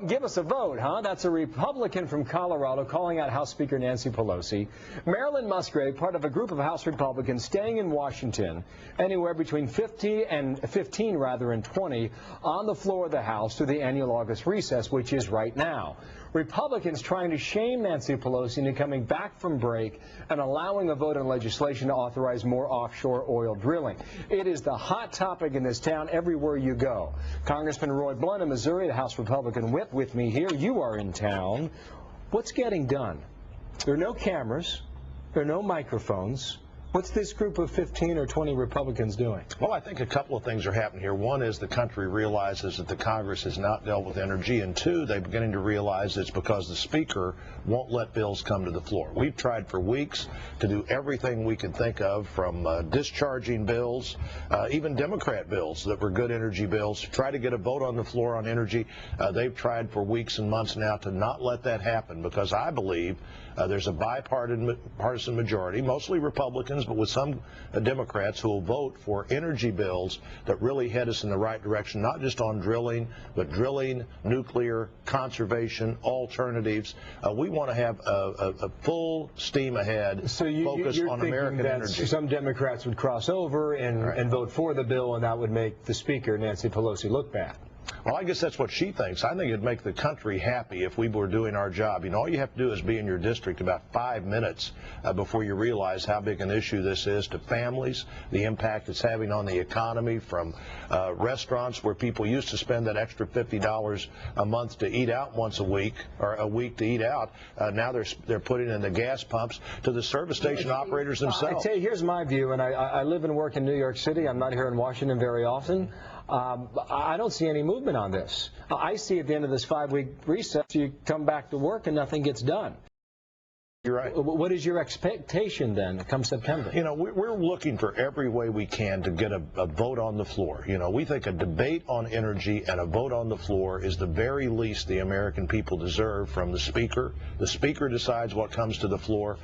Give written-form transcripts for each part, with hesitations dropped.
Give us a vote, huh? That's a Republican from Colorado calling out House Speaker Nancy Pelosi. Marilyn Musgrave, part of a group of House Republicans staying in Washington, anywhere between 15 and 20 on the floor of the House through the annual August recess, which is right now. Republicans trying to shame Nancy Pelosi into coming back from break and allowing a vote on legislation to authorize more offshore oil drilling. It is the hot topic in this town everywhere you go. Congressman Roy Blunt of Missouri, the House Republican whip, with me here. You are in town. What's getting done? There are no cameras. There are no microphones. What's this group of 15 or 20 Republicans doing? Well, I think a couple of things are happening here. One is the country realizes that the Congress has not dealt with energy, and two, they're beginning to realize it's because the Speaker won't let bills come to the floor. We've tried for weeks to do everything we could think of, from discharging bills, even Democrat bills that were good energy bills, to try to get a vote on the floor on energy. They've tried for weeks and months now to not let that happen, because I believe there's a bipartisan majority, mostly Republicans, but with some Democrats, who will vote for energy bills that really head us in the right direction, not just on drilling, but drilling, nuclear, conservation, alternatives. We want to have a full steam ahead focus on American energy. Some Democrats would cross over and vote for the bill, and that would make the Speaker, Nancy Pelosi, look bad. Well, I guess that's what she thinks. I think it'd make the country happy if we were doing our job. You know, all you have to do is be in your district about 5 minutes before you realize how big an issue this is to families, the impact it's having on the economy, from restaurants where people used to spend that extra $50 a month to eat out once a week, or a week to eat out. Now they're putting in the gas pumps, to the service station operators themselves. I tell you, here's my view, and I live and work in New York City. I'm not here in Washington very often. I don't see any movement on this. I see at the end of this 5-week recess, you come back to work and nothing gets done. You're right. What is your expectation then come September? You know, we're looking for every way we can to get a vote on the floor. You know, we think a debate on energy and a vote on the floor is the very least the American people deserve from the Speaker. The Speaker decides what comes to the floor.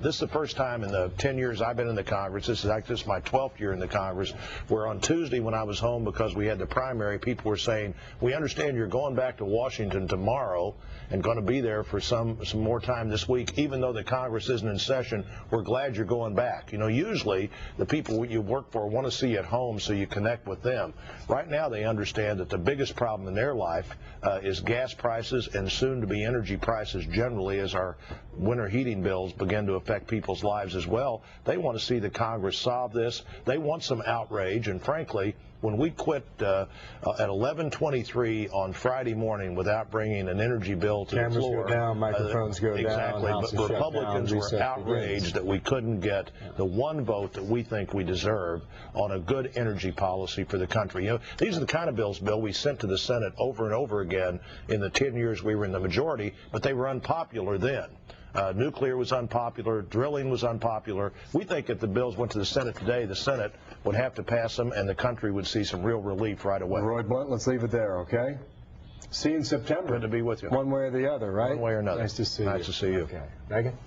This is the first time in the 10 years I've been in the Congress, this is my 12th year in the Congress, where on Tuesday when I was home because we had the primary, people were saying, we understand you're going back to Washington tomorrow and going to be there for some more time this week. Even though the Congress isn't in session, we're glad you're going back. You know, usually the people you work for want to see you at home so you connect with them. Right now they understand that the biggest problem in their life is gas prices, and soon to be energy prices generally, as our winter heating bills begin to affect people's lives as well. They want to see the Congress solve this. They want some outrage, and frankly, when we quit at 11:23 on Friday morning without bringing an energy bill to the floor, go down, microphones go exactly, down, but Republicans were outraged that we couldn't get the one vote that we think we deserve on a good energy policy for the country. You know, these are the kind of bills, Bill, we sent to the Senate over and over again in the 10 years we were in the majority, but they were unpopular then. Nuclear was unpopular, drilling was unpopular. We think if the bills went to the Senate today, the Senate would have to pass them and the country would see some real relief right away. Roy Blunt, let's leave it there, okay? See you in September. Good to be with you. One way or the other, right? One way or another. Nice to see you. Nice to see you. Okay. Megan?